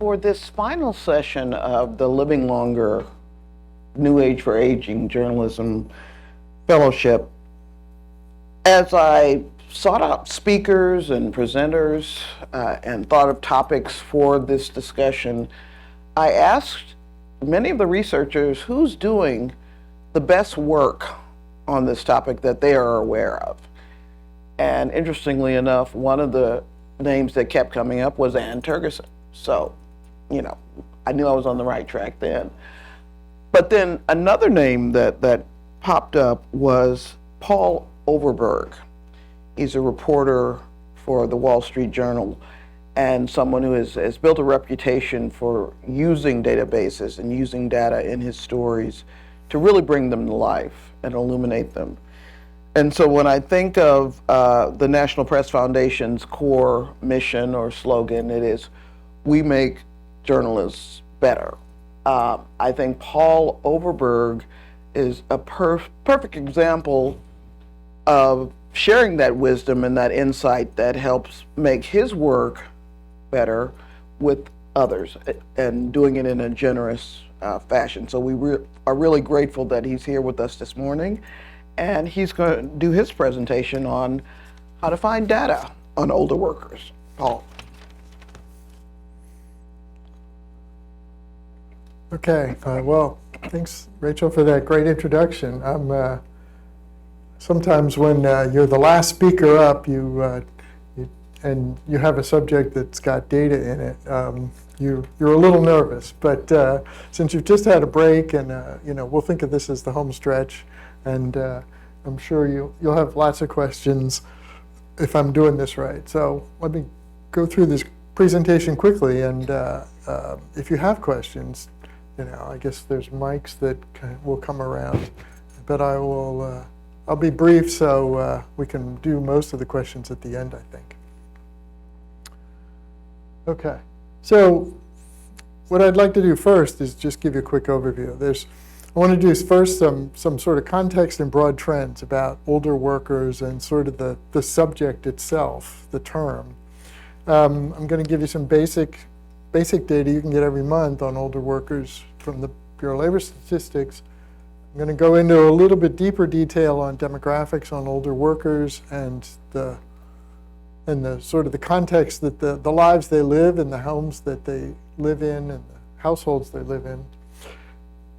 For this final session of the Living Longer New Age for Aging Journalism Fellowship, as I sought out speakers and presenters and thought of topics for this discussion, I asked many of the researchers who's doing the best work on this topic that they are aware of. And interestingly enough, one of the names that kept coming up was Ann Tergerson. So, you know, I knew I was on the right track then. But then another name that popped up was Paul Overberg. He's a reporter for the Wall Street Journal and someone who has built a reputation for using databases and using data in his stories to really bring them to life and illuminate them. And so when I think of the National Press Foundation's core mission or slogan, it is, "We make journalists better." I think Paul Overberg is a perfect example of sharing that wisdom and that insight that helps make his work better with others and doing it in a generous fashion. So we are really grateful that he's here with us this morning. And he's going to do his presentation on how to find data on older workers. Paul. Okay, well, thanks, Rachel, for that great introduction. Sometimes when you're the last speaker up, and you have a subject that's got data in it, you're a little nervous. But since you've just had a break, and we'll think of this as the home stretch. And I'm sure you'll have lots of questions if I'm doing this right. So let me go through this presentation quickly, and if you have questions, I guess there's mics that will come around. But I'll be brief so we can do most of the questions at the end, I think. Okay, so what I'd like to do first is just give you a quick overview. I want to do first some sort of context and broad trends about older workers and sort of the subject itself, the term. I'm going to give you some basic data you can get every month on older workers from the Bureau of Labor Statistics. I'm going to go into a little bit deeper detail on demographics on older workers and the sort of the context that the lives they live and the homes that they live in and the households they live in.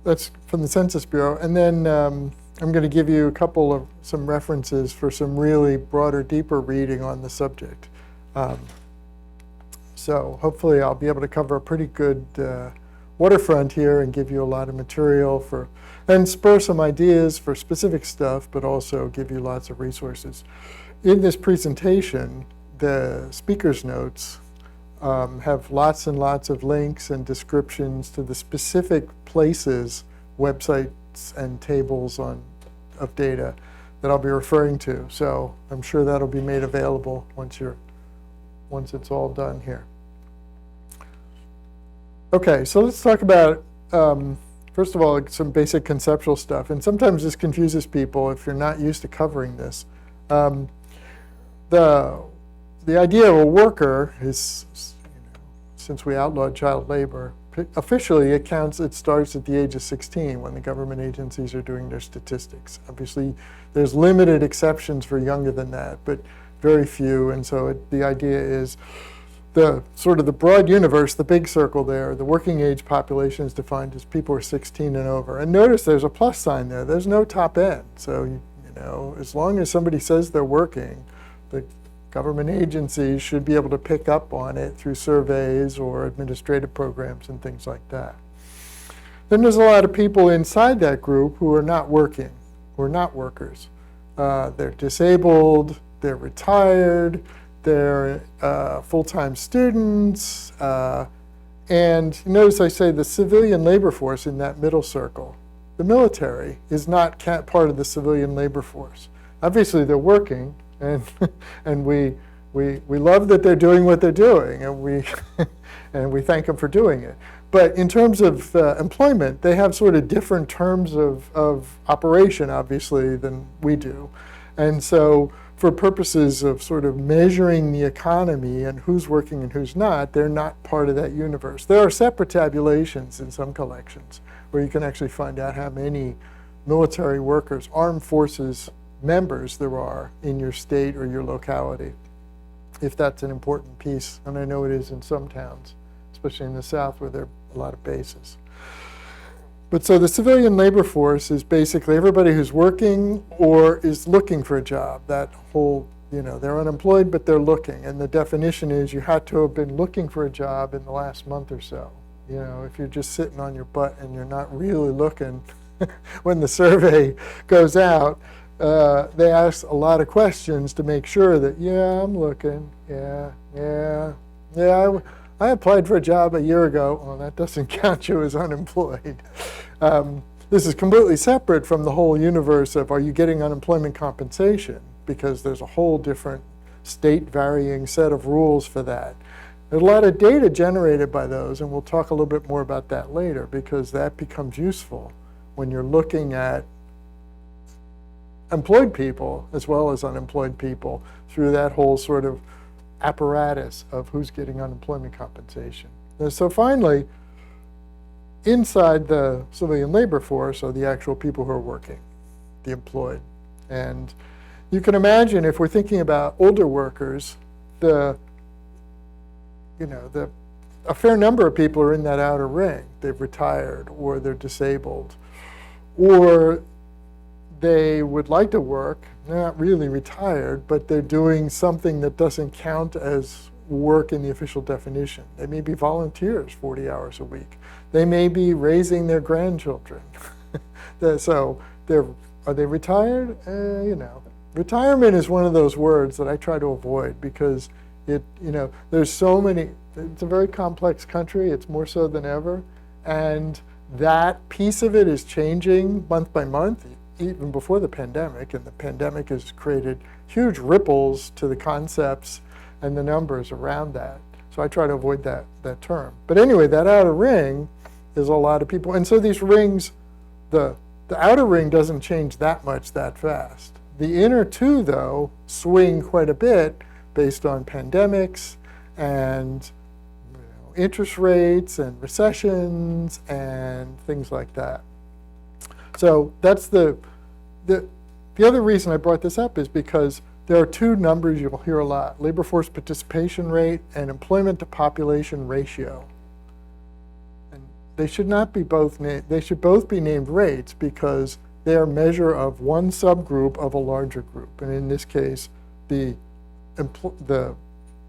That's from the Census Bureau. And then I'm going to give you a couple of some references for some really broader, deeper reading on the subject. So hopefully I'll be able to cover a pretty good waterfront here and give you a lot of material and spur some ideas for specific stuff, but also give you lots of resources. In this presentation, the speaker's notes have lots and lots of links and descriptions to the specific places, websites, and tables of data that I'll be referring to. So I'm sure that'll be made available once it's all done here. Okay, so let's talk about, first of all, some basic conceptual stuff. And sometimes this confuses people if you're not used to covering this. The idea of a worker is, since we outlawed child labor, officially it starts at the age of 16 when the government agencies are doing their statistics. Obviously, there's limited exceptions for younger than that, but very few. And so the idea is the sort of the broad universe, the big circle there, the working age population is defined as people who are 16 and over. And notice there's a plus sign there. There's no top end. So, as long as somebody says they're working, the government agencies should be able to pick up on it through surveys or administrative programs and things like that. Then there's a lot of people inside that group who are not working, who are not workers. They're disabled, they're retired, they're full-time students, and notice I say the civilian labor force in that middle circle. The military is not part of the civilian labor force. Obviously they're working, and we love that they're doing what they're doing, and we thank them for doing it. But in terms of employment, they have sort of different terms of operation, obviously, than we do. And so for purposes of sort of measuring the economy and who's working and who's not, they're not part of that universe. There are separate tabulations in some collections where you can actually find out how many military workers, armed forces members there are in your state or your locality, if that's an important piece. And I know it is in some towns, especially in the South where there are a lot of bases. But so the civilian labor force is basically everybody who's working or is looking for a job. That whole, they're unemployed, but they're looking. And the definition is you had to have been looking for a job in the last month or so. If you're just sitting on your butt and you're not really looking, when the survey goes out, they ask a lot of questions to make sure that, yeah, I'm looking. Yeah, I applied for a job a year ago. Well, that doesn't count you as unemployed. This is completely separate from the whole universe of are you getting unemployment compensation, because there's a whole different state varying set of rules for that. There's a lot of data generated by those, and we'll talk a little bit more about that later, because that becomes useful when you're looking at employed people as well as unemployed people through that whole sort of apparatus of who's getting unemployment compensation. And so finally, inside the civilian labor force are the actual people who are working, the employed. And you can imagine if we're thinking about older workers, a fair number of people are in that outer ring. They've retired, or they're disabled, or they would like to work, they're not really retired, but they're doing something that doesn't count as work in the official definition. They may be volunteers 40 hours a week. They may be raising their grandchildren. So are they retired? Retirement is one of those words that I try to avoid because there's so many, it's a very complex country, it's more so than ever, and that piece of it is changing month by month, even before the pandemic, and the pandemic has created huge ripples to the concepts and the numbers around that. So I try to avoid that term. But anyway, that outer ring is a lot of people. And so these rings, the outer ring doesn't change that much that fast. The inner two, though, swing quite a bit based on pandemics and interest rates and recessions and things like that. So that's the other reason I brought this up is because there are two numbers you'll hear a lot: labor force participation rate and employment to population ratio. And they should not be both named. They should both be named rates because they are a measure of one subgroup of a larger group. And in this case, the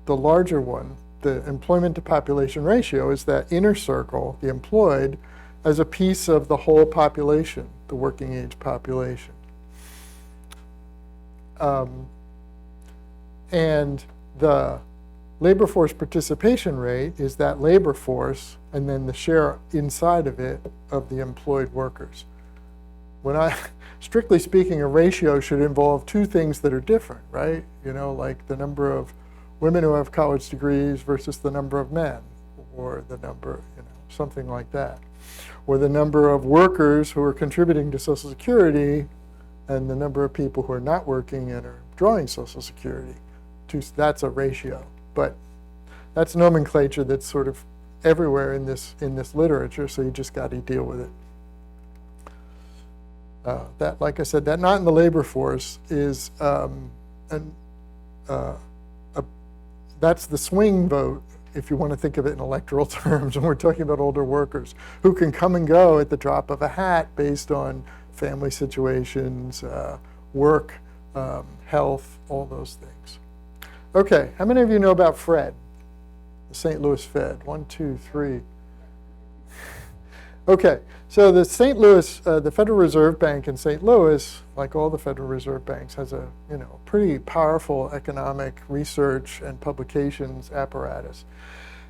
larger one, the employment to population ratio, is that inner circle, the employed, as a piece of the whole population, the working age population. And the labor force participation rate is that labor force and then the share inside of it of the employed workers. Strictly speaking, a ratio should involve two things that are different, right? Like the number of women who have college degrees versus the number of men, or the number, something like that. Or the number of workers who are contributing to Social Security and the number of people who are not working and are drawing Social Security. That's a ratio. But that's nomenclature that's sort of everywhere in this literature, so you just got to deal with it. That, like I said, that not in the labor force is that's the swing vote, if you want to think of it in electoral terms, when we're talking about older workers who can come and go at the drop of a hat based on family situations, work, health, all those things. Okay, how many of you know about Fred, the St. Louis Fed? 1, 2, 3. Okay, so the St. Louis, the Federal Reserve Bank in St. Louis, like all the Federal Reserve Banks, has a pretty powerful economic research and publications apparatus.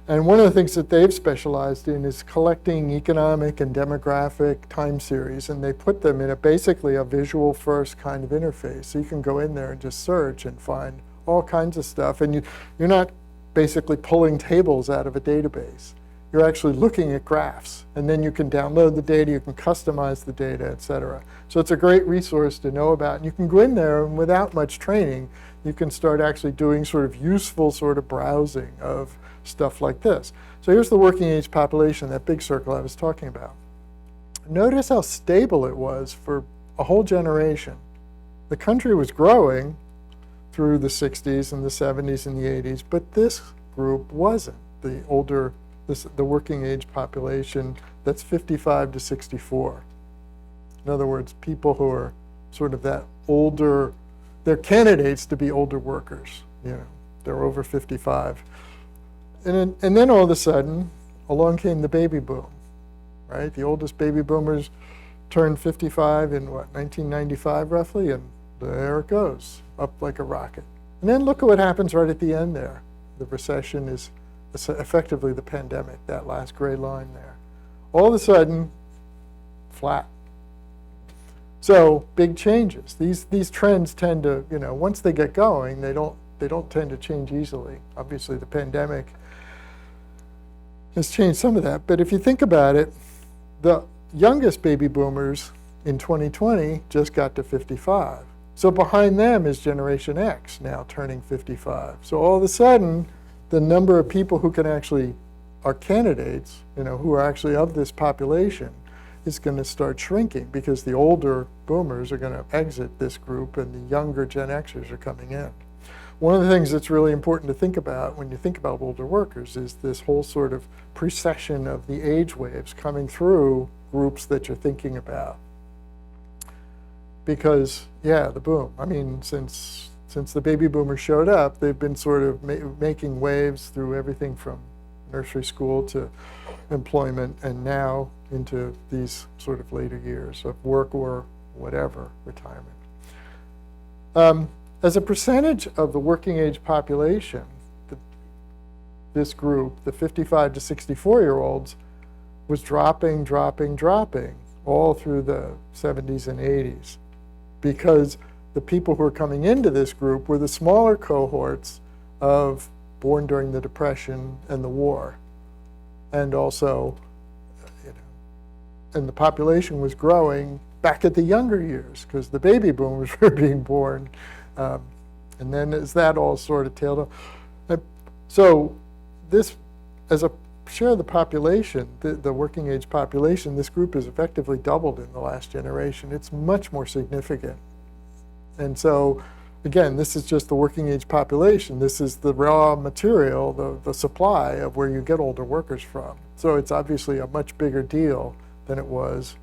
And one of the things that they've specialized in is collecting economic and demographic time series, and they put them in basically a visual first kind of interface. So you can go in there and just search and find all kinds of stuff, and you're not basically pulling tables out of a database. you're actually looking at graphs. And then you can download the data, you can customize the data, et cetera. So it's a great resource to know about. And you can go in there and without much training, you can start actually doing sort of useful sort of browsing of stuff like this. So here's the working age population, that big circle I was talking about. Notice how stable it was for a whole generation. The country was growing through the 60s and the 70s and the 80s, but this group wasn't. The older, the working age population that's 55 to 64. In other words, people who are sort of that older, they're candidates to be older workers. You know, they're over 55. And then all of a sudden, along came the baby boom, right? The oldest baby boomers turned 55 in, what, 1995 roughly, and there it goes, up like a rocket. And then look at what happens right at the end there. The recession is effectively the pandemic, that last gray line there. All of a sudden, flat. So big changes. These trends tend to, you know, once they get going, they don't tend to change easily. Obviously, the pandemic has changed some of that. But if you think about it, the youngest baby boomers in 2020 just got to 55. So behind them is Generation X now turning 55. So all of a sudden, the number of people who can actually are candidates, you know, who are actually of this population is going to start shrinking because the older boomers are going to exit this group and the younger Gen Xers are coming in. One of the things that's really important to think about when you think about older workers is this whole sort of precession of the age waves coming through groups that you're thinking about. Because, yeah, the boom. I mean, since the baby boomers showed up, they've been sort of making waves through everything from nursery school to employment and now into these sort of later years of work or whatever, retirement. As a percentage of the working age population, this group, the 55 to 64-year-olds, was dropping all through the 70s and 80s because the people who are coming into this group were the smaller cohorts of born during the Depression and the war. And also, you know, and the population was growing back at the younger years because the baby boomers were being born. And then as that all sort of tailed off. So this, as a share of the population, the working age population, this group has effectively doubled in the last generation. It's much more significant. And so, again, this is just the working age population. This is the raw material, the supply of where you get older workers from. So it's obviously a much bigger deal than it was.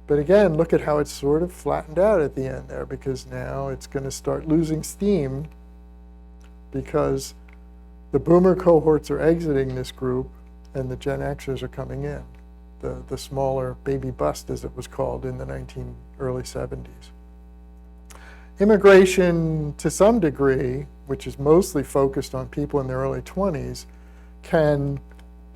But again, look at how it's sort of flattened out at the end there because now it's going to start losing steam because the boomer cohorts are exiting this group and the Gen Xers are coming in, the smaller baby bust as it was called in the early 70s. Immigration to some degree, which is mostly focused on people in their early 20s, can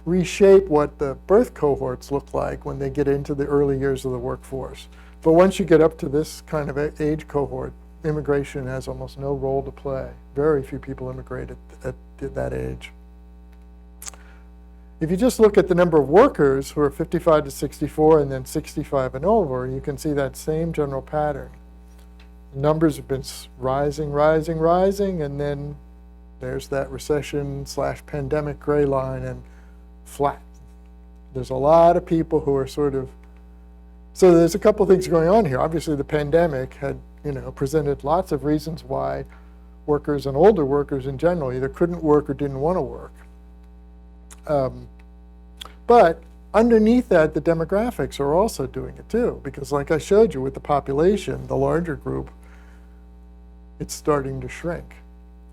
reshape what the birth cohorts look like when they get into the early years of the workforce. But once you get up to this kind of age cohort, immigration has almost no role to play. Very few people immigrate at that age. If you just look at the number of workers who are 55 to 64 and then 65 and over, you can see that same general pattern. The numbers have been rising, and then there's that recession/pandemic gray line and flat. There's a lot of people who are sort of, so there's a couple things going on here. Obviously the pandemic had, you know, presented lots of reasons why workers and older workers in general either couldn't work or didn't want to work. But underneath that, the demographics are also doing it too, because like I showed you with the population, the larger group, it's starting to shrink.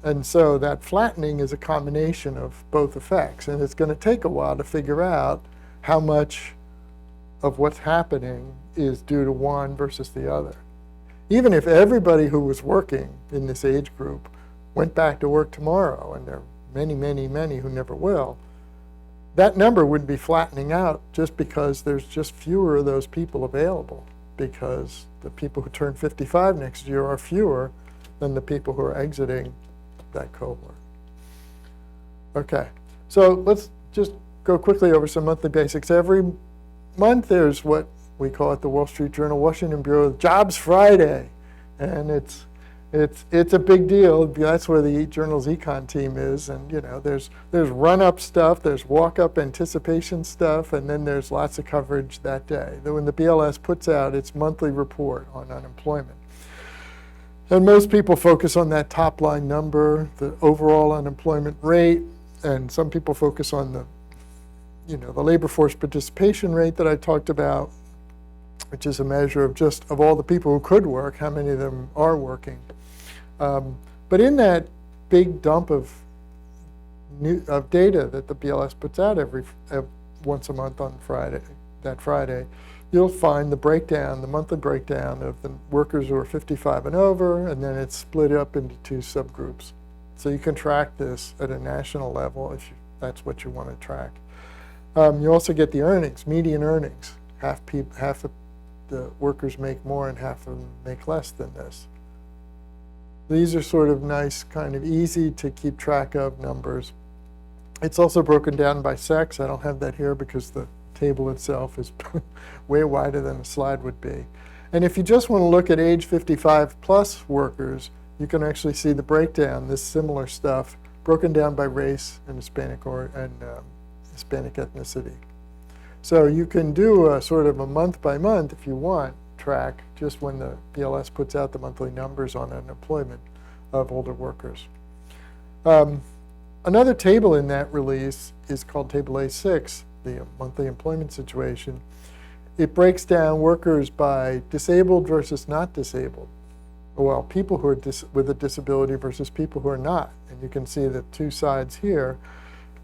And so that flattening is a combination of both effects. And it's going to take a while to figure out how much of what's happening is due to one versus the other. Even if everybody who was working in this age group went back to work tomorrow, and there are many who never will, that number would be flattening out just because there's just fewer of those people available, because the people who turn 55 next year are fewer than the people who are exiting that cohort. Okay, so let's just go quickly over some monthly basics. Every month there's what we call at the Wall Street Journal, Washington Bureau, Jobs Friday. And it's a big deal. That's where the journal's econ team is. And there's run-up stuff, there's walk-up anticipation stuff, and then there's lots of coverage that day. Then when the BLS puts out its monthly report on unemployment. And most people focus on that top line number, the overall unemployment rate, and some people focus on the labor force participation rate that I talked about, which is a measure of all the people who could work, how many of them are working. But in that big dump of data that the BLS puts out once a month on Friday, you'll find the monthly breakdown of the workers who are 55 and over, and then it's split up into two subgroups. So you can track this at a national level if that's what you want to track. You also get the earnings, median earnings. Half of the workers make more and half of them make less than this. These are sort of nice, kind of easy to keep track of numbers. It's also broken down by sex. I don't have that here because the table itself is way wider than a slide would be. And if you just want to look at age 55 plus workers, you can actually see the breakdown, this similar stuff, broken down by race and Hispanic ethnicity. So you can do a sort of a month by month, if you want, track just when the BLS puts out the monthly numbers on unemployment of older workers. Another table in that release is called Table A6, the monthly employment situation. It breaks down workers by disabled versus not disabled. Well, people who are with a disability versus people who are not. And you can see the two sides here.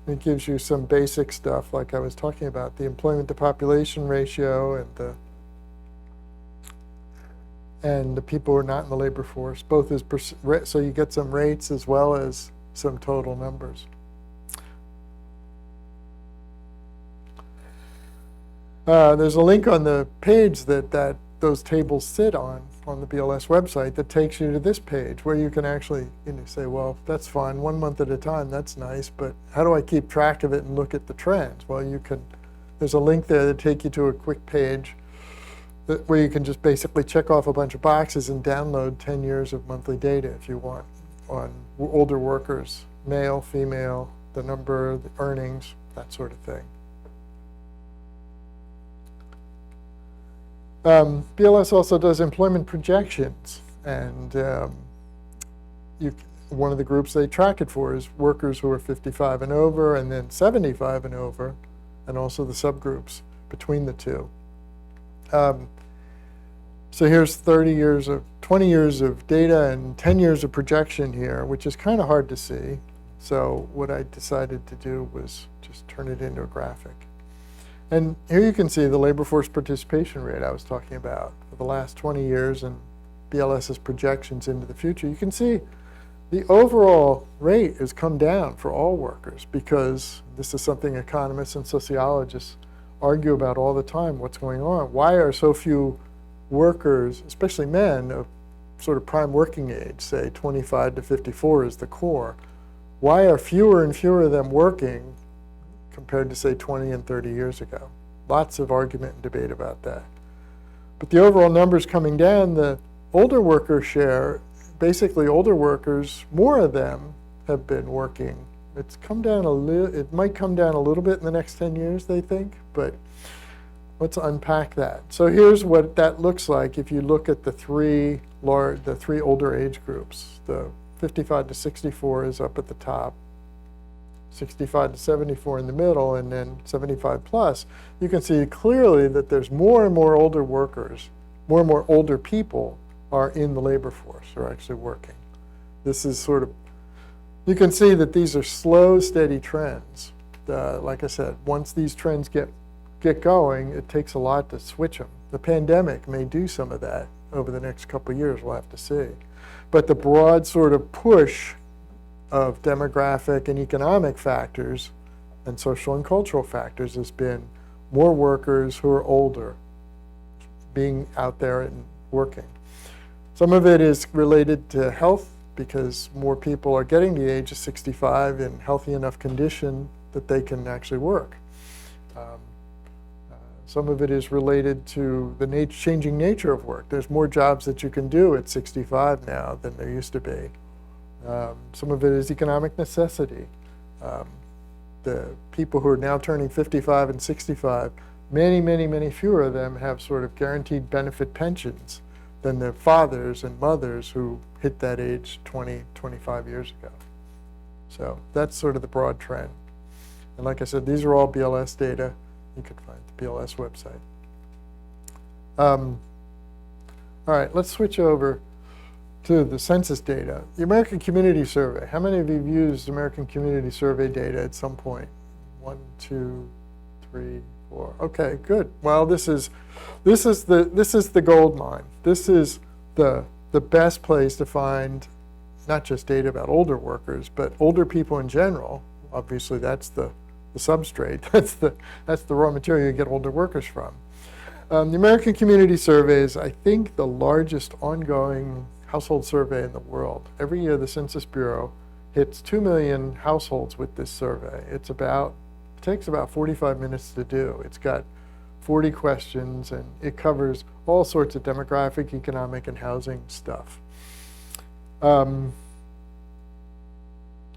It gives you some basic stuff like I was talking about, the employment to population ratio and the people who are not in the labor force, both as so you get some rates as well as some total numbers. There's a link on the page that those tables sit on the BLS website that takes you to this page where you can actually say, well, that's fine, 1 month at a time, that's nice, but how do I keep track of it and look at the trends? Well, there's a link there that takes you to a quick page where you can just basically check off a bunch of boxes and download 10 years of monthly data if you want on older workers, male, female, the number, the earnings, that sort of thing. BLS also does employment projections, and one of the groups they track it for is workers who are 55 and over, and then 75 and over, and also the subgroups between the two. So here's 20 years of data and 10 years of projection here, which is kind of hard to see. So what I decided to do was just turn it into a graphic. And here you can see the labor force participation rate I was talking about for the last 20 years and BLS's projections into the future. You can see the overall rate has come down for all workers because this is something economists and sociologists argue about all the time, what's going on. Why are so few workers, especially men of sort of prime working age, say 25 to 54 is the core, why are fewer and fewer of them working compared to, say, 20 and 30 years ago? Lots of argument and debate about that. But the overall numbers coming down, the older worker share, basically older workers, more of them have been working. It's come down it might come down a little bit in the next 10 years, they think, but let's unpack that. So here's what that looks like if you look at the three older age groups. The 55 to 64 is up at the top, 65 to 74 in the middle, and then 75 plus. You can see clearly that there's more and more older workers, more and more older people are in the labor force, are actually working. This is sort of, you can see that these are slow, steady trends. Like I said, once these trends get going, it takes a lot to switch them. The pandemic may do some of that over the next couple of years, we'll have to see. But the broad sort of push of demographic and economic factors and social and cultural factors has been more workers who are older being out there and working. Some of it is related to health because more people are getting to the age of 65 in healthy enough condition that they can actually work. Um, Some of it is related to the changing nature of work. There's more jobs that you can do at 65 now than there used to be. Some of it is economic necessity. The people who are now turning 55 and 65, many fewer of them have sort of guaranteed benefit pensions than their fathers and mothers who hit that age 20, 25 years ago. So that's sort of the broad trend. And like I said, these are all BLS data. You can find the BLS website. All right, let's switch over to the census data. The American Community Survey. How many of you have used American Community Survey data at some point? 1, 2, 3, 4. Okay, good. Well, this is the gold mine. This is the best place to find not just data about older workers, but older people in general. Obviously, that's the substrate. That's the raw material you get older workers from. The American Community Survey is, I think, the largest ongoing household survey in the world. Every year, the Census Bureau hits 2 million households with this survey. It takes about 45 minutes to do. It's got 40 questions, and it covers all sorts of demographic, economic, and housing stuff.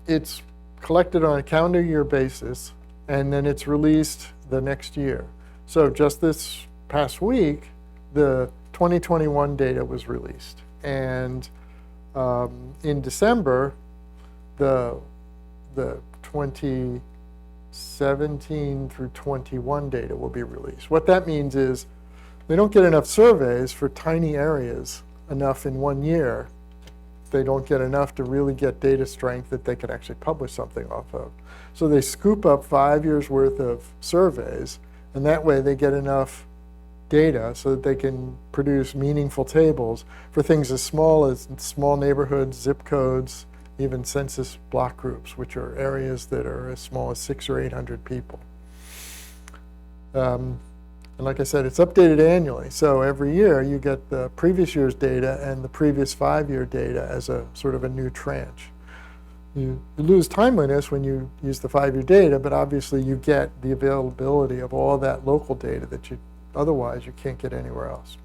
It's collected on a calendar year basis, and then it's released the next year. So just this past week, the 2021 data was released. And in December, the 2017 through 21 data will be released. What that means is they don't get enough surveys for tiny areas enough in 1 year. They don't get enough to really get data strength that they can actually publish something off of. So they scoop up 5 years worth of surveys, and that way they get enough data so that they can produce meaningful tables for things as small neighborhoods, zip codes, even census block groups, which are areas that are as small as 600 or 800 people. And like I said, it's updated annually. So every year you get the previous year's data and the previous 5-year data as a sort of a new tranche. You lose timeliness when you use the 5-year data, but obviously you get the availability of all that local data that otherwise you can't get anywhere else.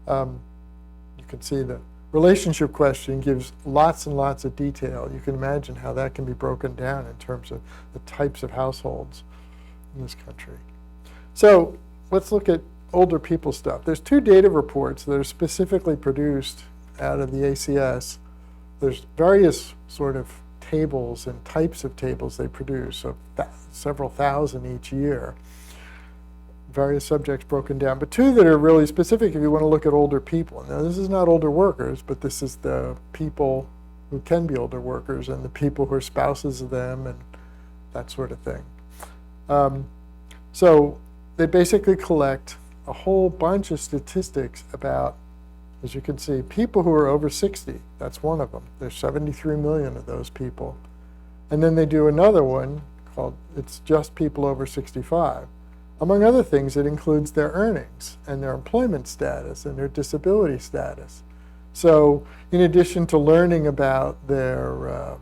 You can see the relationship question gives lots and lots of detail. You can imagine how that can be broken down in terms of the types of households in this country. So let's look at older people stuff. There's 2 data reports that are specifically produced out of the ACS. There's various sort of tables and types of tables they produce, so several thousand each year. Various subjects broken down, but 2 that are really specific if you want to look at older people. Now, this is not older workers, but this is the people who can be older workers and the people who are spouses of them and that sort of thing. So they basically collect a whole bunch of statistics about, as you can see, people who are over 60. That's one of them. There's 73 million of those people. And then they do another one called, it's just people over 65. Among other things, it includes their earnings and their employment status and their disability status. So in addition to learning about their,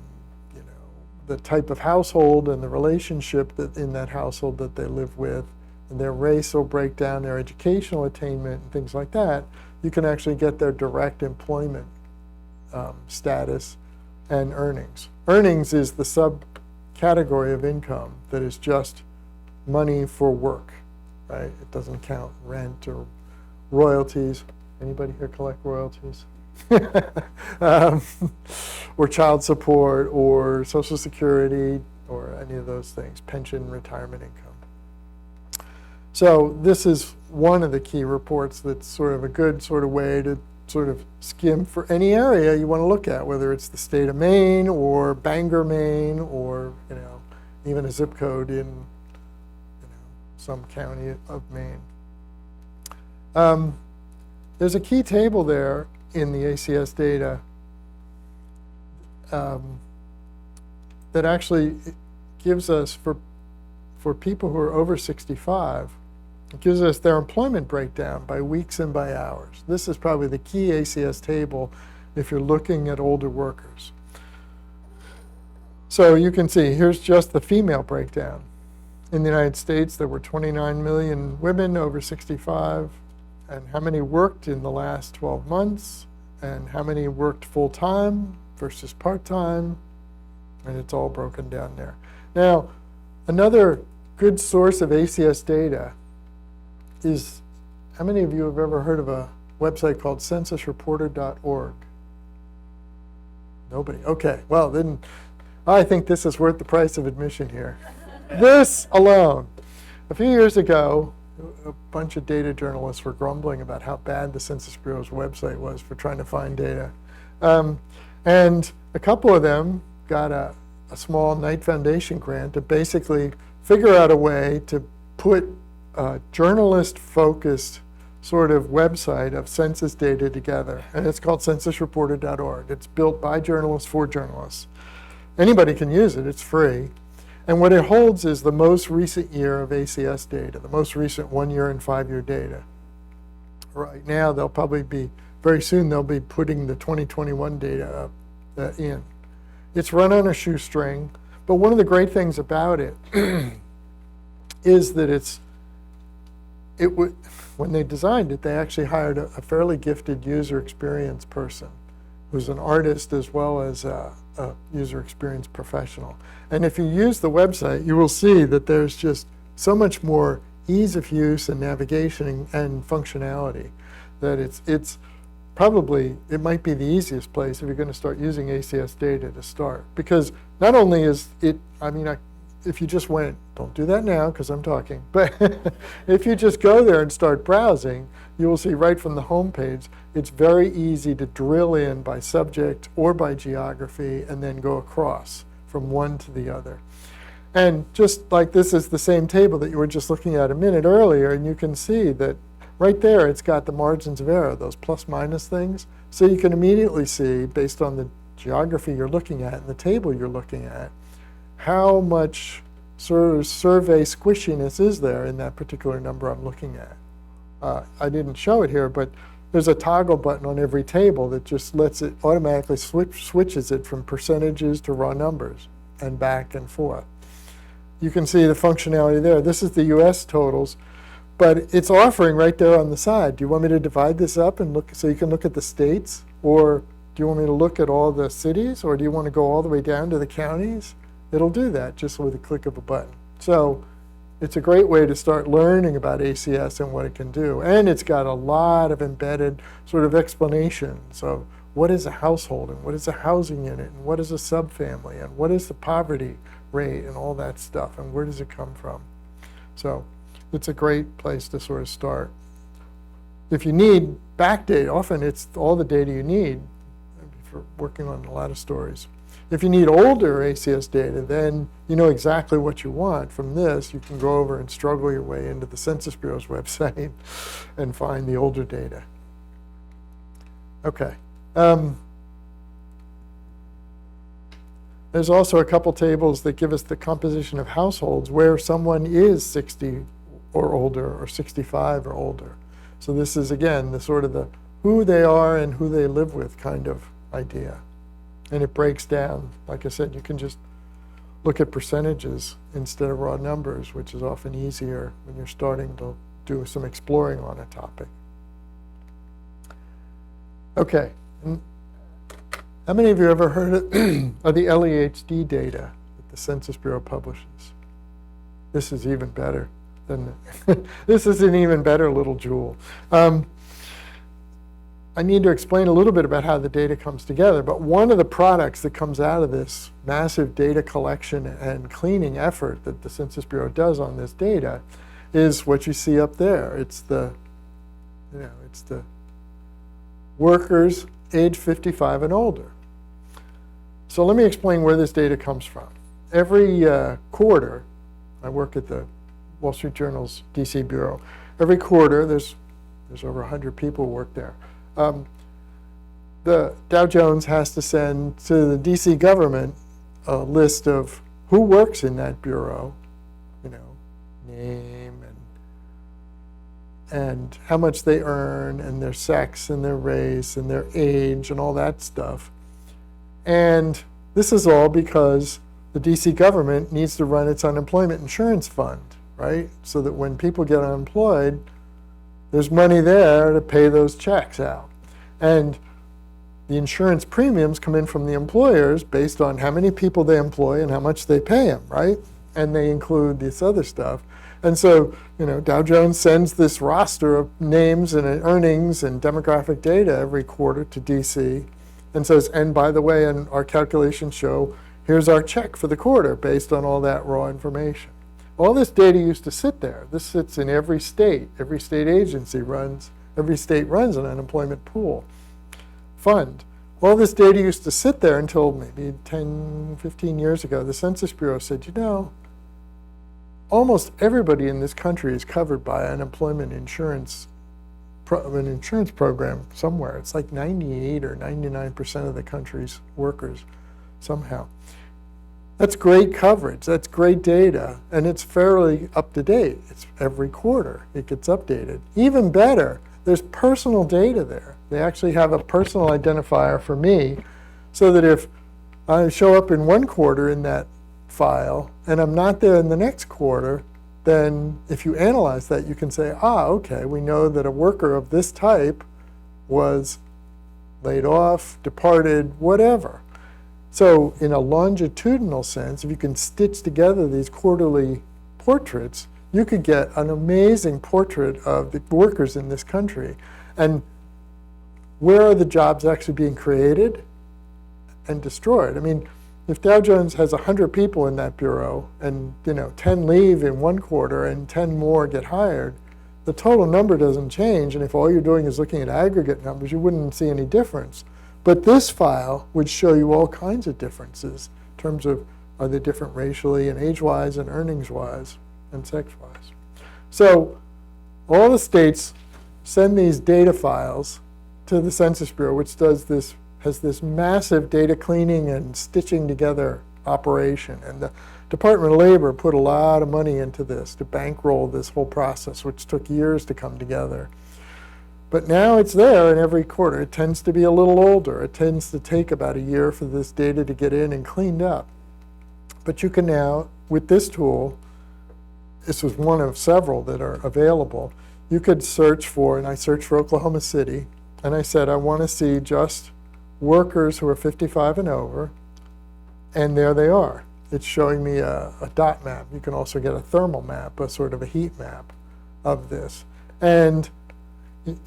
the type of household and the relationship that in that household that they live with, and their race will break down their educational attainment and things like that, you can actually get their direct employment status and earnings. Earnings is the subcategory of income that is just money for work, right? It doesn't count rent or royalties. Anybody here collect royalties? Or child support or Social Security or any of those things, pension, retirement income. So this is one of the key reports that's sort of a good sort of way to sort of skim for any area you want to look at, whether it's the state of Maine or Bangor, Maine, or even a zip code in some county of Maine. There's a key table there in the ACS data that actually gives us, for people who are over 65, it gives us their employment breakdown by weeks and by hours. This is probably the key ACS table if you're looking at older workers. So you can see, here's just the female breakdown. In the United States, there were 29 million women over 65, and how many worked in the last 12 months, and how many worked full-time versus part-time, and it's all broken down there. Now, another good source of ACS data is, how many of you have ever heard of a website called Censusreporter.org? Nobody. Okay, well, then I think this is worth the price of admission here. This alone. A few years ago, a bunch of data journalists were grumbling about how bad the Census Bureau's website was for trying to find data. And a couple of them got a small Knight Foundation grant to basically figure out a way to put a journalist-focused sort of website of census data together. And it's called Censusreporter.org. It's built by journalists for journalists. Anybody can use it. It's free. And what it holds is the most recent year of ACS data, the most recent 1 year and 5 year data. Right now, they'll probably be, very soon, they'll be putting the 2021 data up in. It's run on a shoestring, but one of the great things about it is that when they designed it, they actually hired a fairly gifted user experience person who's an artist as well as a user experience professional. And if you use the website, you will see that there's just so much more ease of use and navigation and functionality that it's probably, it might be the easiest place if you're going to start using ACS data to start. Because not only is it, if you just went, don't do that now because I'm talking, but if you just go there and start browsing, you will see right from the home page, it's very easy to drill in by subject or by geography and then go across from one to the other. And just like this is the same table that you were just looking at a minute earlier, and you can see that right there it's got the margins of error, those plus minus things. So you can immediately see, based on the geography you're looking at and the table you're looking at, how much sort of survey squishiness is there in that particular number I'm looking at. I didn't show it here, but there's a toggle button on every table that just lets it automatically switches it from percentages to raw numbers and back and forth. You can see the functionality there. This is the US totals, but it's offering right there on the side. Do you want me to divide this up and look so you can look at the states? Or do you want me to look at all the cities? Or do you want to go all the way down to the counties? It'll do that just with a click of a button. So it's a great way to start learning about ACS and what it can do. And it's got a lot of embedded sort of explanations of what is a household and what is a housing unit and what is a subfamily and what is the poverty rate and all that stuff and where does it come from. So it's a great place to sort of start. If you need back data, often it's all the data you need for working on a lot of stories. If you need older ACS data, then you know exactly what you want. From this, you can go over and struggle your way into the Census Bureau's website and find the older data. Okay. There's also a couple tables that give us the composition of households where someone is 60 or older or 65 or older. So this is, again, the sort of the who they are and who they live with kind of idea. And it breaks down. Like I said, you can just look at percentages instead of raw numbers, which is often easier when you're starting to do some exploring on a topic. Okay. And how many of you ever heard of the LEHD data that the Census Bureau publishes? This is even better than this is an even better little jewel. I need to explain a little bit about how the data comes together, but one of the products that comes out of this massive data collection and cleaning effort that the Census Bureau does on this data is what you see up there. It's the, it's the workers age 55 and older. So let me explain where this data comes from. Every quarter, I work at the Wall Street Journal's DC Bureau. Every quarter, there's over 100 people who work there. The Dow Jones has to send to the DC government a list of who works in that bureau, name and how much they earn and their sex and their race and their age and all that stuff. And this is all because the DC government needs to run its unemployment insurance fund, right? So that when people get unemployed, there's money there to pay those checks out. And the insurance premiums come in from the employers based on how many people they employ and how much they pay them, right? And they include this other stuff. And so, Dow Jones sends this roster of names and earnings and demographic data every quarter to DC and says, and by the way, and our calculations show, here's our check for the quarter based on all that raw information. All this data used to sit there. This sits in every state. Every state agency runs, every state runs an unemployment pool fund. All this data used to sit there until maybe 10, 15 years ago. The Census Bureau said, almost everybody in this country is covered by unemployment insurance, an insurance program somewhere. It's like 98 or 99% of the country's workers somehow. That's great coverage. That's great data. And it's fairly up to date. It's every quarter it gets updated. Even better, there's personal data there. They actually have a personal identifier for me so that if I show up in one quarter in that file and I'm not there in the next quarter, then if you analyze that, you can say, okay, we know that a worker of this type was laid off, departed, whatever. So in a longitudinal sense, if you can stitch together these quarterly portraits, you could get an amazing portrait of the workers in this country. And where are the jobs actually being created and destroyed? I mean, if Dow Jones has 100 people in that bureau and 10 leave in one quarter and 10 more get hired, the total number doesn't change. And if all you're doing is looking at aggregate numbers, you wouldn't see any difference. But this file would show you all kinds of differences in terms of are they different racially and age-wise and earnings-wise and sex-wise. So all the states send these data files to the Census Bureau, which has this massive data cleaning and stitching together operation. And the Department of Labor put a lot of money into this to bankroll this whole process, which took years to come together. But now it's there in every quarter. It tends to be a little older. It tends to take about a year for this data to get in and cleaned up. But you can now, with this tool, this was one of several that are available, you could search for, and I searched for Oklahoma City, and I said, I want to see just workers who are 55 and over, and there they are. It's showing me a dot map. You can also get a thermal map, a sort of a heat map of this. And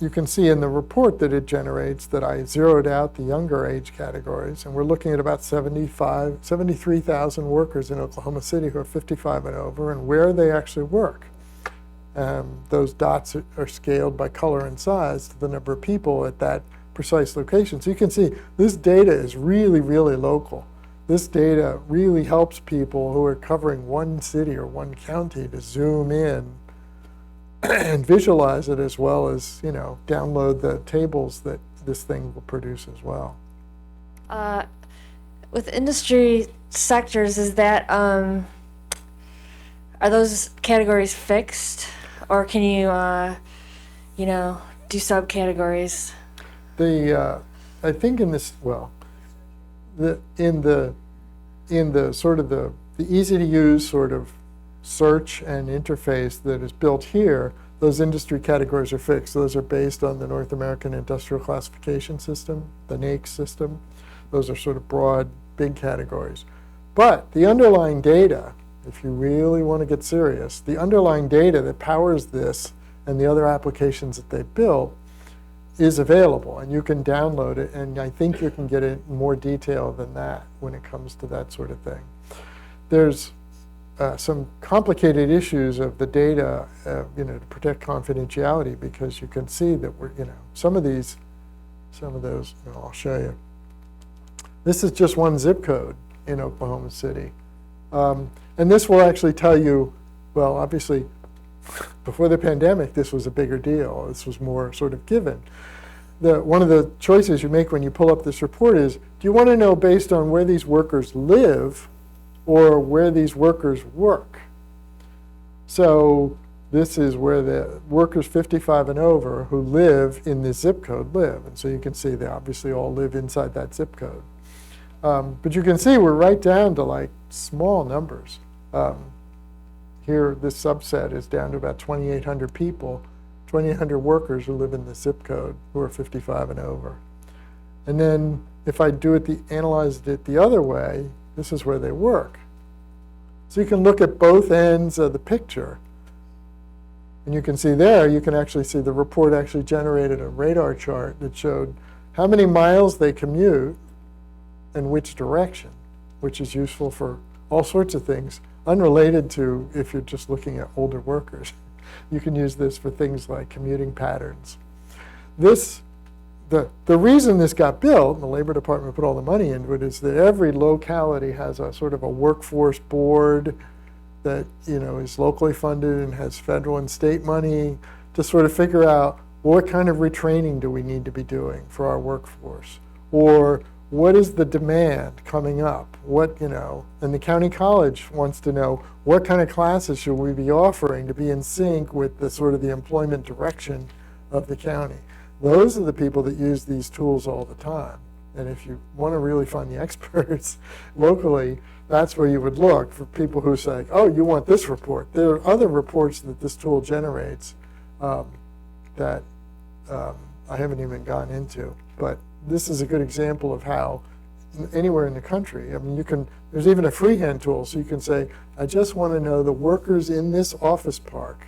you can see in the report that it generates that I zeroed out the younger age categories, and we're looking at about 73,000 workers in Oklahoma City who are 55 and over, and where they actually work. Those dots are scaled by color and size to the number of people at that precise location. So you can see this data is really, really local. This data really helps people who are covering one city or one county to zoom in and visualize it, as well as download the tables that this thing will produce as well. With industry sectors, is that are those categories fixed, or can you do subcategories? I think in this, in the sort of the easy to use sort of search and interface that is built here, those industry categories are fixed. Those are based on the North American Industrial Classification System, the NAICS system. Those are sort of broad, big categories. But the underlying data, if you really want to get serious, the underlying data that powers this and the other applications that they've built is available, and you can download it, and I think you can get it in more detail than that when it comes to that sort of thing. There's some complicated issues of the data, to protect confidentiality, because you can see that we're, some of those, I'll show you. This is just one zip code in Oklahoma City. And this will actually tell you, well, obviously, before the pandemic, this was a bigger deal. This was more sort of given. One of the choices you make when you pull up this report is, do you want to know based on where these workers live or where these workers work? So this is where the workers 55 and over who live in this zip code live. And so you can see they obviously all live inside that zip code. But you can see we're right down to like small numbers. Here, this subset is down to about 2,800 people, 2,800 workers who live in the zip code who are 55 and over. And then if I analyzed it the other way, this is where they work. So you can look at both ends of the picture. And you can see there, you can actually see the report actually generated a radar chart that showed how many miles they commute and which direction, which is useful for all sorts of things, unrelated to if you're just looking at older workers. You can use this for things like commuting patterns. The reason this got built, and the Labor Department put all the money into it, is that every locality has a sort of a workforce board that is locally funded and has federal and state money to sort of figure out what kind of retraining do we need to be doing for our workforce, or what is the demand coming up? And the county college wants to know what kind of classes should we be offering to be in sync with the sort of the employment direction of the county. Those are the people that use these tools all the time. And if you want to really find the experts locally, that's where you would look for people who say, oh, you want this report. There are other reports that this tool generates that I haven't even gone into. But this is a good example of how anywhere in the country, I mean, there's even a freehand tool, so you can say, I just want to know the workers in this office park.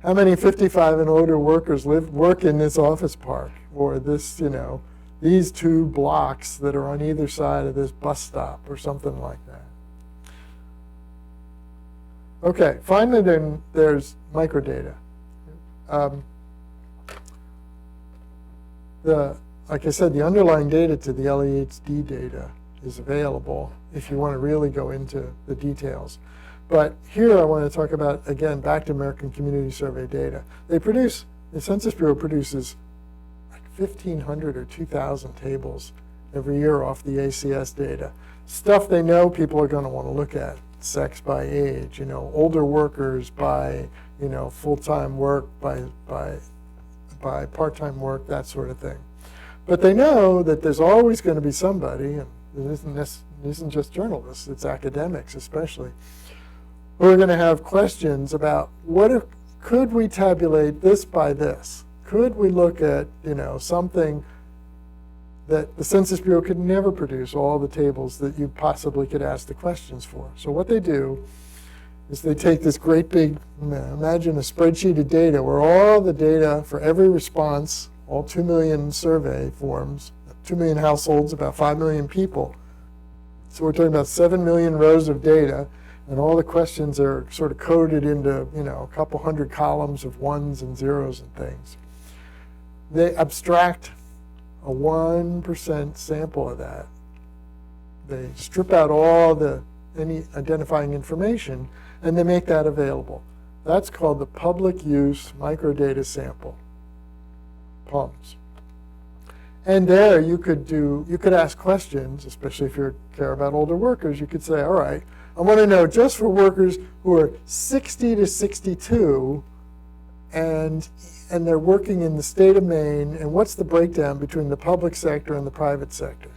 How many 55 and older workers work in this office park, or this, these 2 blocks that are on either side of this bus stop, or something like that. Okay, finally then there's microdata. Like I said, the underlying data to the LEHD data is available if you want to really go into the details. But here I want to talk about, again, back to American Community Survey data. The Census Bureau produces like 1,500 or 2,000 tables every year off the ACS data. Stuff they know people are going to want to look at. Sex by age, older workers by, full-time work, by part-time work, that sort of thing. But they know that there's always going to be somebody, and it isn't just journalists, it's academics especially, who are going to have questions about could we tabulate this by this? Could we look at something that the Census Bureau could never produce all the tables that you possibly could ask the questions for? So what they do is they take this great big, imagine a spreadsheet of data where all the data for every response, all 2 million survey forms, 2 million households, about 5 million people. So we're talking about 7 million rows of data, and all the questions are sort of coded into a couple hundred columns of ones and zeros and things. They abstract a 1% sample of that. They strip out all any identifying information, and they make that available. That's called the Public Use Microdata Sample, PUMS. And there you could ask questions, especially if you care about older workers. You could say, all right, I want to know just for workers who are 60 to 62 and they're working in the state of Maine, and what's the breakdown between the public sector and the private sector?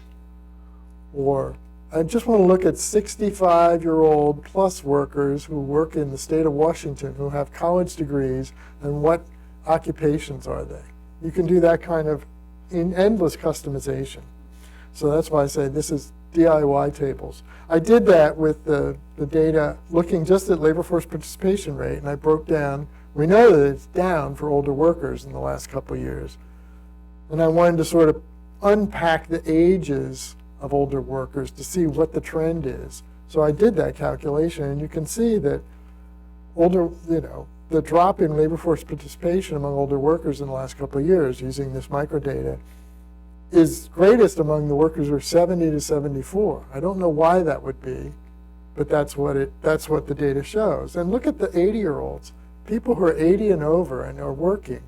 Or I just want to look at 65-year-old plus workers who work in the state of Washington who have college degrees, and what occupations are they? You can do that kind of in endless customization. So that's why I say this is DIY tables. I did that with the data looking just at labor force participation rate, and I broke down, we know that it's down for older workers in the last couple of years. And I wanted to sort of unpack the ages of older workers to see what the trend is. So I did that calculation, and you can see that the drop in labor force participation among older workers in the last couple of years using this microdata is greatest among the workers who are 70 to 74. I don't know why that would be, but that's what the data shows. And look at the 80-year-olds. People who are 80 and over and are working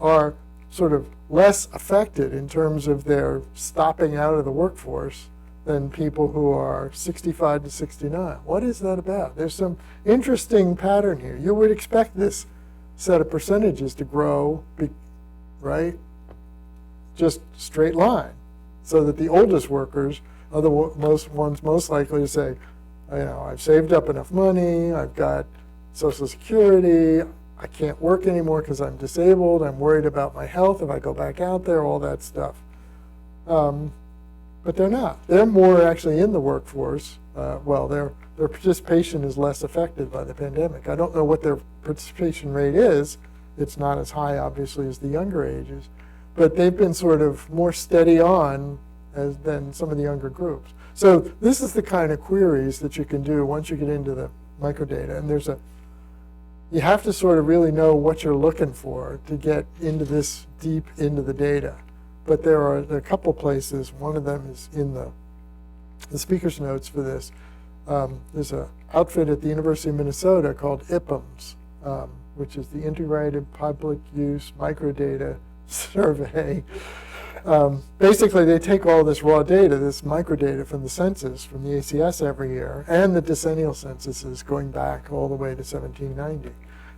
are sort of less affected in terms of their stopping out of the workforce than people who are 65 to 69. What is that about? There's some interesting pattern here. You would expect this set of percentages to grow, right? Just straight line. so that the oldest workers are the ones most likely to say, I've saved up enough money, I've got Social Security, I can't work anymore because I'm disabled, I'm worried about my health if I go back out there, all that stuff. But they're not. They're more actually in the workforce. Their participation is less affected by the pandemic. I don't know what their participation rate is. It's not as high, obviously, as the younger ages. But they've been sort of more steady on than some of the younger groups. So this is the kind of queries that you can do once you get into the microdata. And you have to sort of really know what you're looking for to get into this deep into the data. But there are a couple places. One of them is in the speaker's notes for this. There's an outfit at the University of Minnesota called IPUMS, which is the Integrated Public Use Microdata Survey. Basically, they take all this raw data, this microdata from the census, from the ACS every year, and the decennial censuses going back all the way to 1790.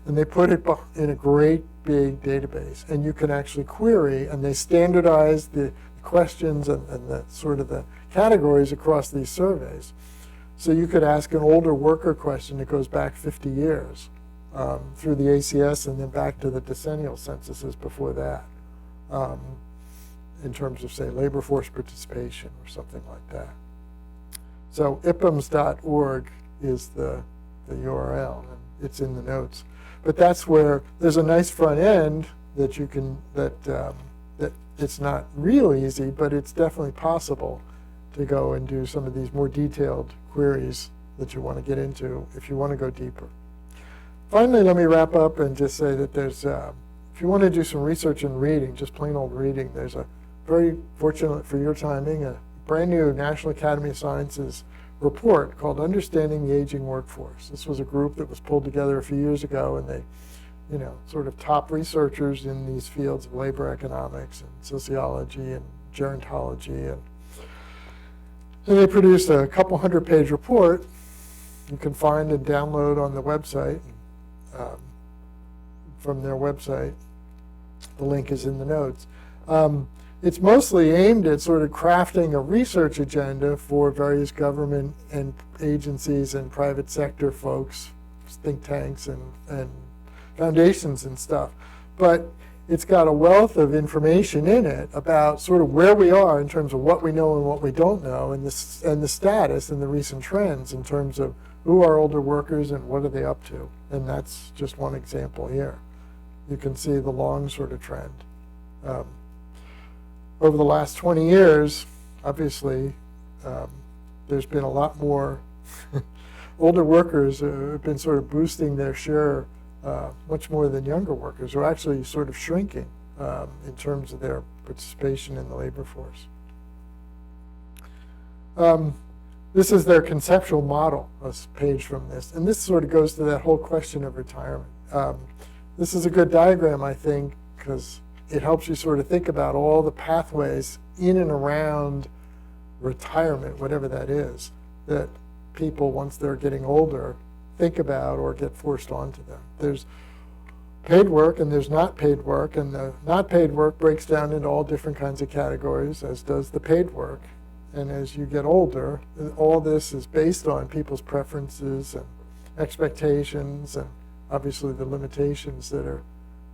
And they put it in a great big database. And you can actually query, and they standardize the questions and the sort of the categories across these surveys. So you could ask an older worker question that goes back 50 years through the ACS and then back to the decennial censuses before that. In terms of, say, labor force participation or something like that. So ipums.org is the URL, and it's in the notes. But that's where there's a nice front end that you can, that it's not real easy, but it's definitely possible to go and do some of these more detailed queries that you want to get into if you want to go deeper. Finally, let me wrap up and just say that there's, if you want to do some research and reading, just plain old reading, there's a very fortunate for your timing, a brand new National Academy of Sciences report called Understanding the Aging Workforce. This was a group that was pulled together a few years ago, and they, sort of top researchers in these fields of labor economics and sociology and gerontology. And they produced a couple 100-page report you can find and download on the website, from their website. The link is in the notes. It's mostly aimed at sort of crafting a research agenda for various government and agencies and private sector folks, think tanks and foundations and stuff. But it's got a wealth of information in it about sort of where we are in terms of what we know and what we don't know, and the status and the recent trends in terms of who are older workers and what are they up to. And that's just one example here. You can see the long sort of trend. Over the last 20 years, obviously, there's been a lot more older workers have been sort of boosting their share much more than younger workers, who are actually sort of shrinking in terms of their participation in the labor force. This is their conceptual model, a page from this. And this sort of goes to that whole question of retirement. This is a good diagram, I think, because it helps you sort of think about all the pathways in and around retirement, whatever that is, that people, once they're getting older, think about or get forced onto them. There's paid work and there's not paid work, and the not paid work breaks down into all different kinds of categories, as does the paid work. And as you get older, all this is based on people's preferences and expectations and obviously the limitations that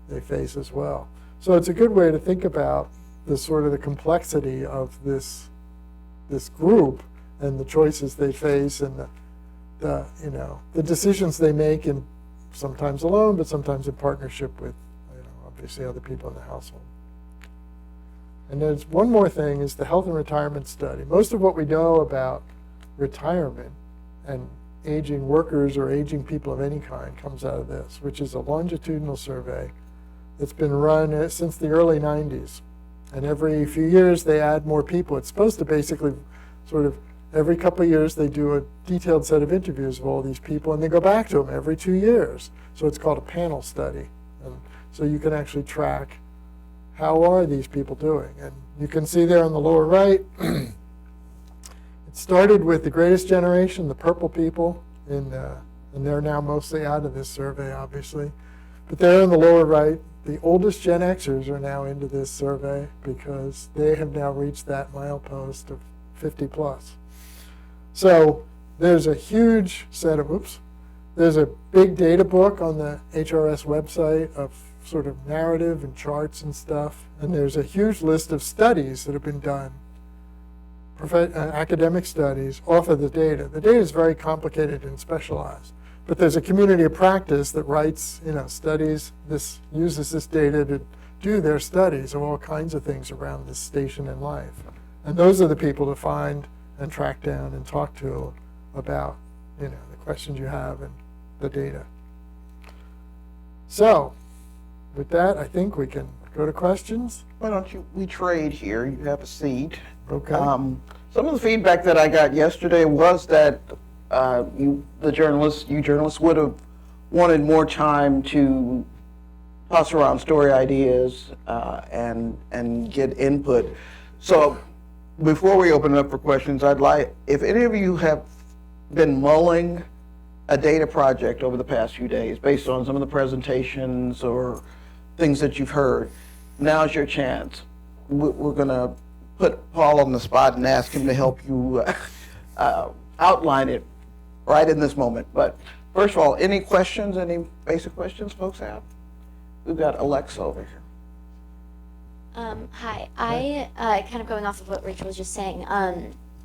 they face as well. So it's a good way to think about the sort of the complexity of this group and the choices they face and the decisions they make, and sometimes alone, but sometimes in partnership with obviously other people in the household. And there's one more thing, is the health and retirement study. Most of what we know about retirement and aging workers or aging people of any kind comes out of this, which is a longitudinal survey that's been run since the early 90s. And every few years they add more people. It's supposed to basically sort of every couple of years they do a detailed set of interviews of all these people, and they go back to them every 2 years. So it's called a panel study. And so you can actually track how are these people doing. And you can see there on the lower right, it started with the greatest generation, the purple people, and they're now mostly out of this survey, obviously. But there in the lower right, the oldest Gen Xers are now into this survey because they have now reached that milepost of 50 plus. So there's a huge set of, there's a big data book on the HRS website of sort of narrative and charts and stuff. And there's a huge list of studies that have been done, academic studies off of the data. The data is very complicated and specialized. But there's a community of practice that writes, studies this, uses this data to do their studies of all kinds of things around this station in life. And those are the people to find and track down and talk to about, the questions you have and the data. So, with that, I think we can go to questions. Why don't we trade here? You have a seat. Okay. Some of the feedback that I got yesterday was that you journalists would have wanted more time to toss around story ideas and get input. So before we open it up for questions, I'd like, if any of you have been mulling a data project over the past few days based on some of the presentations or things that you've heard, now's your chance. We're going to put Paul on the spot and ask him to help you outline it right in this moment. But first of all, any questions, any basic questions folks have? We've got Alexa over here. Hi. I kind of going off of what Rachel was just saying.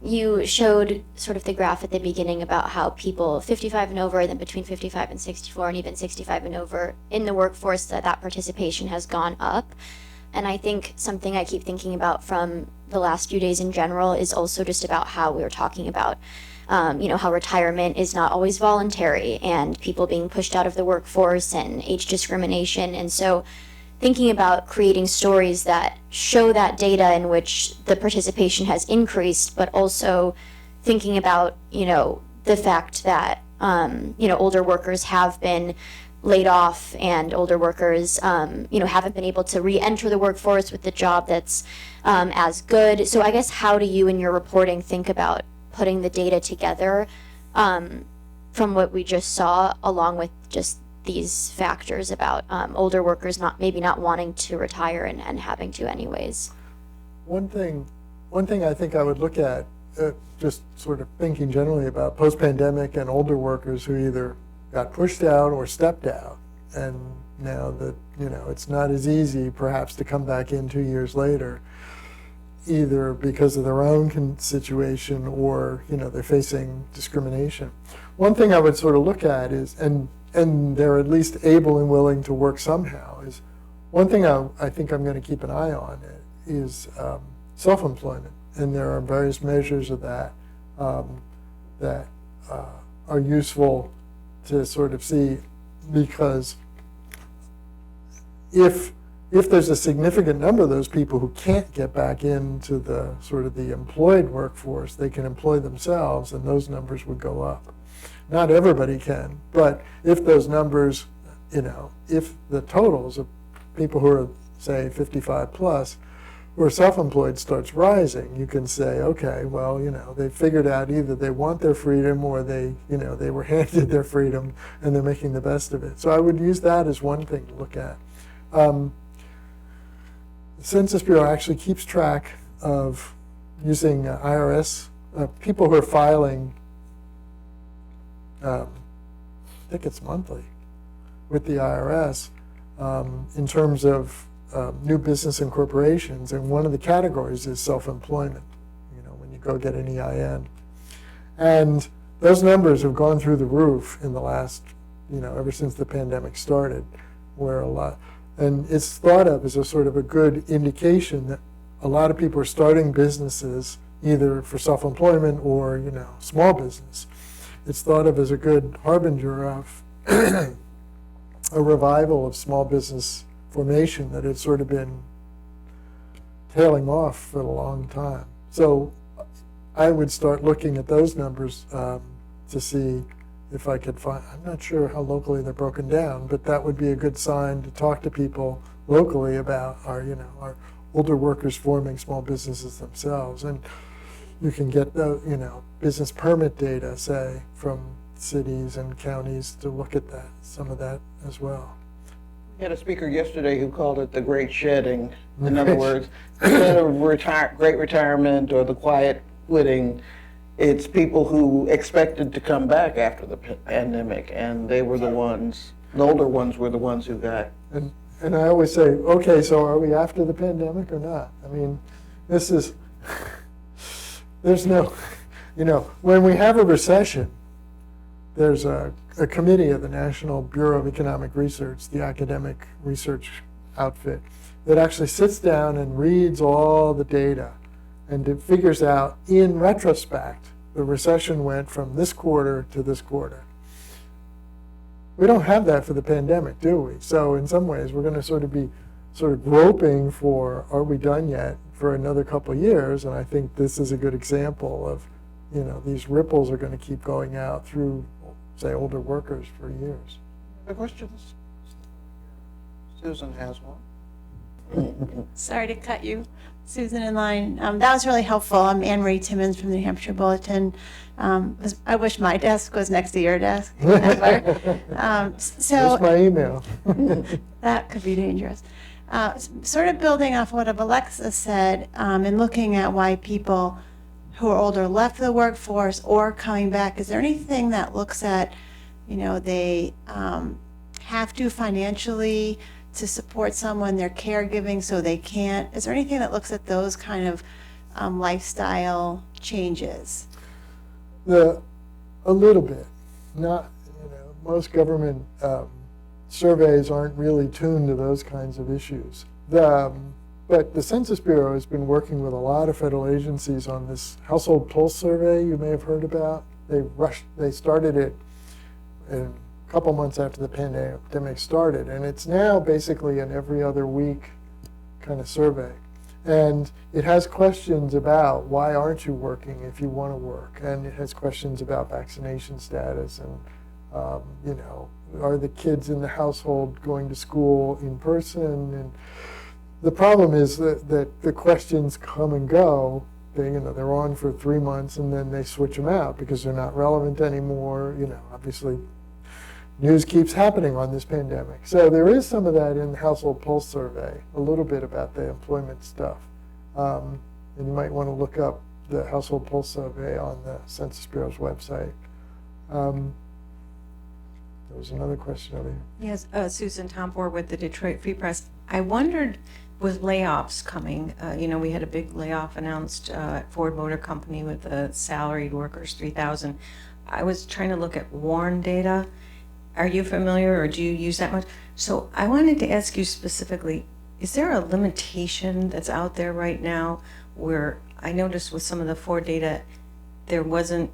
You showed sort of the graph at the beginning about how people 55 and over, and then between 55 and 64, and even 65 and over in the workforce, that participation has gone up. And I think something I keep thinking about from the last few days in general is also just about how we were talking about, how retirement is not always voluntary and people being pushed out of the workforce and age discrimination. And so thinking about creating stories that show that data in which the participation has increased, but also thinking about, the fact that, older workers have been laid off and older workers, haven't been able to re-enter the workforce with the job that's as good. So I guess how do you in your reporting think about putting the data together from what we just saw, along with just these factors about older workers maybe not wanting to retire and having to anyways? One thing I think I would look at, just sort of thinking generally about post-pandemic and older workers who either got pushed out or stepped out, and now that it's not as easy perhaps to come back in 2 years later, either because of their own situation or they're facing discrimination. One thing I would sort of look at is, and they're at least able and willing to work somehow, is one thing I think I'm going to keep an eye on is self-employment, and there are various measures of that that are useful to sort of see, because if there's a significant number of those people who can't get back into the sort of the employed workforce, they can employ themselves, and those numbers would go up. Not everybody can, but if those numbers, if the totals of people who are, say, 55 plus, who are self-employed starts rising, you can say, okay, well, they figured out either they want their freedom or they were handed their freedom and they're making the best of it. So I would use that as one thing to look at. The Census Bureau actually keeps track of using IRS, people who are filing, I think it's monthly, with the IRS in terms of new business and corporations, and one of the categories is self-employment, when you go get an EIN. And those numbers have gone through the roof in the last, ever since the pandemic started, where and it's thought of as a sort of a good indication that a lot of people are starting businesses either for self-employment or, small business. It's thought of as a good harbinger of a revival of small business formation that had sort of been tailing off for a long time. So I would start looking at those numbers to see if I could find, I'm not sure how locally they're broken down, but that would be a good sign to talk to people locally about our older workers forming small businesses themselves. And you can get the, business permit data, say, from cities and counties to look at that, some of that as well. We had a speaker yesterday who called it the great shedding. In other words, instead of great retirement or the quiet quitting, it's people who expected to come back after the pandemic, and they were the ones, the older ones were the ones who got. And I always say, okay, so are we after the pandemic or not? I mean, this is, there's no, when we have a recession, there's a committee of the National Bureau of Economic Research, the academic research outfit, that actually sits down and reads all the data and it figures out in retrospect the recession went from this quarter to this quarter. We don't have that for the pandemic, do we? So in some ways, we're going to sort of be groping for, are we done yet, for another couple of years? And I think this is a good example of, these ripples are going to keep going out through, say, older workers for years. The questions? Susan has one. Sorry to cut you, Susan, in line. That was really helpful. I'm Anne Marie Timmons from the New Hampshire Bulletin. I wish my desk was next to your desk. Here's my email. That could be dangerous. Sort of building off what Alexa said, and looking at why people who are older left the workforce or coming back, is there anything that looks at, they have to financially to support someone, they're caregiving so they can't? Is there anything that looks at those kind of lifestyle changes? A little bit. Not, most government surveys aren't really tuned to those kinds of issues. But the Census Bureau has been working with a lot of federal agencies on this household pulse survey you may have heard about. They started it a couple months after the pandemic started, and it's now basically an every other week kind of survey. And it has questions about why aren't you working if you want to work, and it has questions about vaccination status and are the kids in the household going to school in person? And the problem is that the questions come and go. They're on for 3 months and then they switch them out because they're not relevant anymore. Obviously, news keeps happening on this pandemic. So there is some of that in the Household Pulse Survey, a little bit about the employment stuff. And you might want to look up the Household Pulse Survey on the Census Bureau's website. There was another question over here. Yes, Susan Tompor with the Detroit Free Press. I wondered, with layoffs coming, we had a big layoff announced at Ford Motor Company with the salaried workers, 3,000. I was trying to look at WARN data. Are you familiar or do you use that much? So I wanted to ask you specifically, is there a limitation that's out there right now where I noticed with some of the Ford data, there wasn't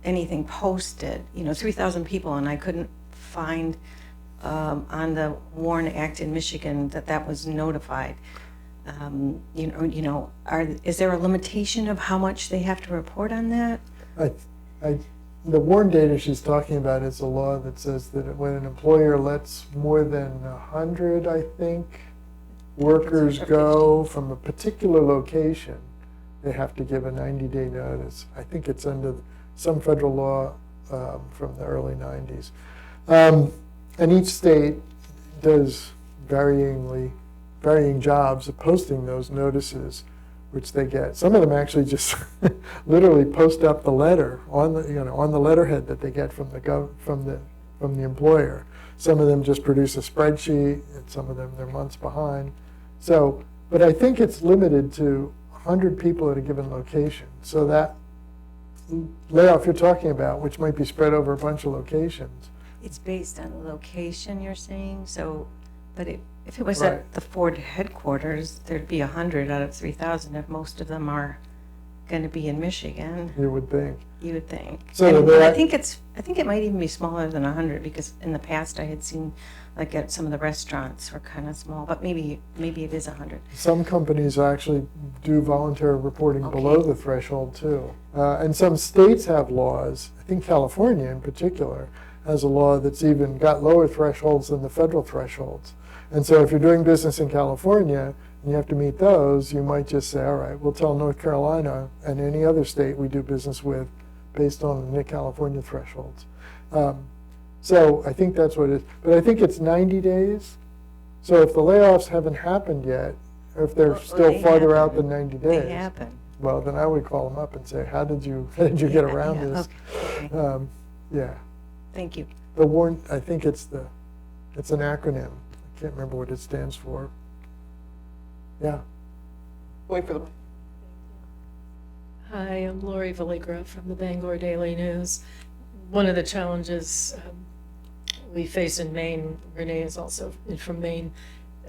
anything posted, 3,000 people, and I couldn't find on the WARN Act in Michigan that was notified. Is there a limitation of how much they have to report on that? The WARN data she's talking about is a law that says that when an employer lets more than 100, I think, workers go from a particular location, they have to give a 90-day notice. I think it's under some federal law from the early 90s. And each state does varying jobs of posting those notices, which they get. Some of them actually just literally post up the letter on the letterhead that they get from the employer. Some of them just produce a spreadsheet, and some of them they're months behind. So, but I think it's limited to 100 people at a given location. So that layoff you're talking about, which might be spread over a bunch of locations. It's based on the location, you're saying? So, but if it was Right. at the Ford headquarters, there'd be 100 out of 3,000 if most of them are going to be in Michigan, You would think. you would think. So And they're I at- think it might even be smaller than 100 because in the past I had seen like at some of the restaurants were kind of small, but maybe it is 100. Some companies actually do voluntary reporting Okay. below the threshold too. And some states have laws, I think California in particular, has a law that's even got lower thresholds than the federal thresholds. And so if you're doing business in California and you have to meet those, you might just say, all right, we'll tell North Carolina and any other state we do business with based on the California thresholds. So I think that's what it is. But I think it's 90 days So if the layoffs haven't happened yet, or if they're Well, still they farther out happen. than 90 days, They happen. well, then I would call them up and say, how did you get around Yeah, this? okay. Yeah. Thank you. I think it's an acronym. I can't remember what it stands for. Yeah. Wait for the. Hi, I'm Lori Valligra from the Bangor Daily News. One of the challenges we face in Maine, Renee is also from Maine,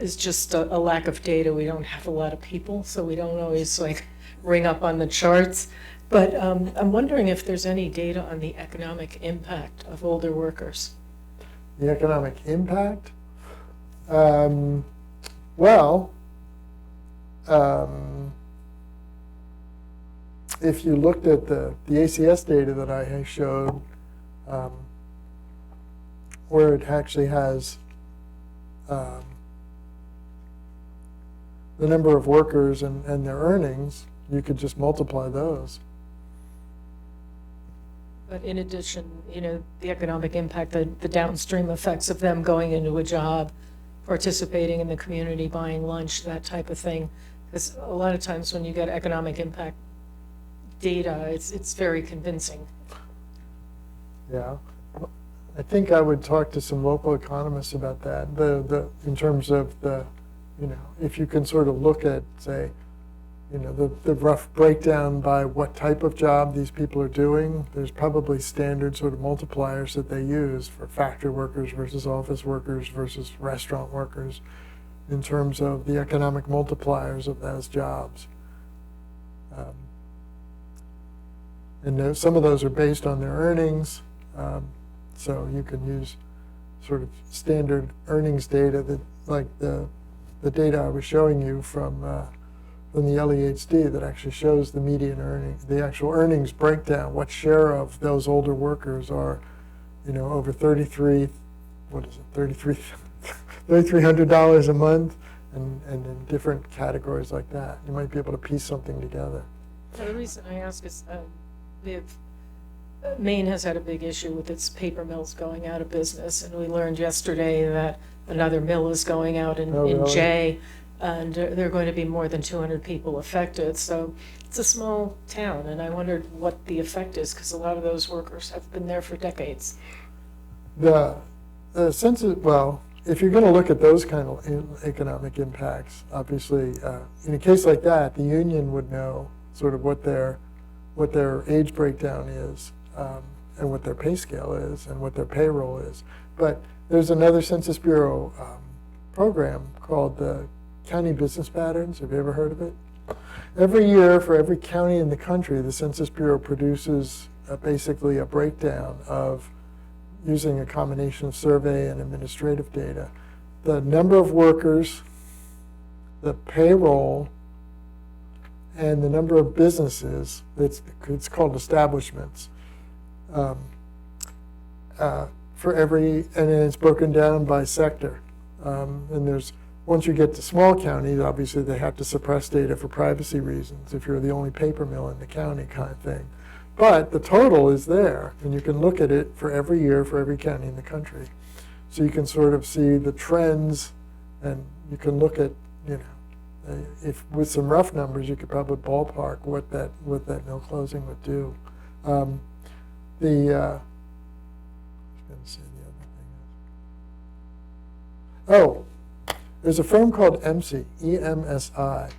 is just a lack of data. We don't have a lot of people, so we don't always like ring up on the charts. But I'm wondering if there's any data on the economic impact of older workers. The economic impact? Well, if you looked at the ACS data that I showed, where it actually has the number of workers and their earnings, you could just multiply those. But in addition, the economic impact, the downstream effects of them going into a job, participating in the community, buying lunch, that type of thing. Because a lot of times when you get economic impact data, it's very convincing. Yeah. I think I would talk to some local economists about that. In terms of if you can sort of look at, say, the rough breakdown by what type of job these people are doing, there's probably standard sort of multipliers that they use for factory workers versus office workers versus restaurant workers in terms of the economic multipliers of those jobs. And some of those are based on their earnings, so you can use sort of standard earnings data that, like the data I was showing you from the LEHD that actually shows the median earnings, the actual earnings breakdown, what share of those older workers are, over $3,300 a month, and in different categories like that. You might be able to piece something together. The reason I ask is Maine has had a big issue with its paper mills going out of business, and we learned yesterday that another mill is going out in really? Jay, and there are going to be more than 200 people affected. So it's a small town, and I wondered what the effect is, because a lot of those workers have been there for decades. The census, well, if you're going to look at those kind of economic impacts, obviously, in a case like that, the union would know sort of what their age breakdown is, and what their pay scale is, and what their payroll is. But there's another Census Bureau program called the County Business Patterns. Have you ever heard of it? Every year, for every county in the country, the Census Bureau produces basically a breakdown of, using a combination of survey and administrative data, the number of workers, the payroll, and the number of businesses. It's called establishments. For every, and then it's broken down by sector. And once you get to small counties, obviously they have to suppress data for privacy reasons if you're the only paper mill in the county kind of thing. But the total is there, and you can look at it for every year for every county in the country. So you can sort of see the trends, and you can look at, if with some rough numbers, you could probably ballpark what that mill closing would do. I was going to say the other thing. Oh, there's a firm called EMSI, EMSI,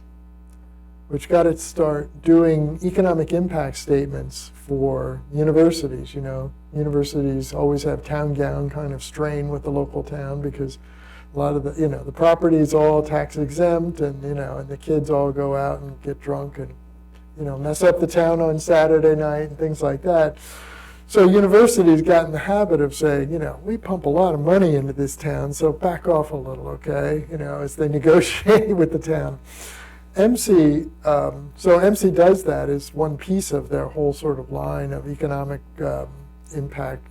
which got its start doing economic impact statements for universities. Universities always have town gown kind of strain with the local town because a lot of the property is all tax exempt, and and the kids all go out and get drunk and mess up the town on Saturday night and things like that. So universities got in the habit of saying, we pump a lot of money into this town, so back off a little, okay? As they negotiate with the town. EMSI, so EMSI does that as one piece of their whole sort of line of economic impact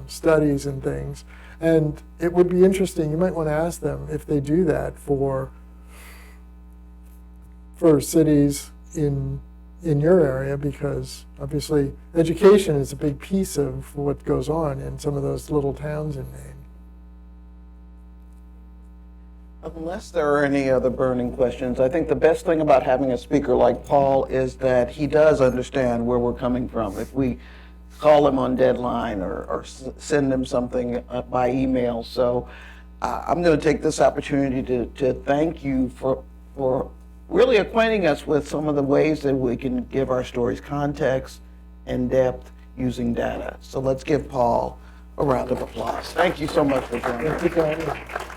studies and things. And it would be interesting, you might want to ask them if they do that for cities in your area, because obviously education is a big piece of what goes on in some of those little towns in Maine. Unless there are any other burning questions, I think the best thing about having a speaker like Paul is that he does understand where we're coming from. If we call him on deadline or send him something by email. So I'm going to take this opportunity to thank you for really acquainting us with some of the ways that we can give our stories context and depth using data. So let's give Paul a round of applause. Thank you so much for joining us.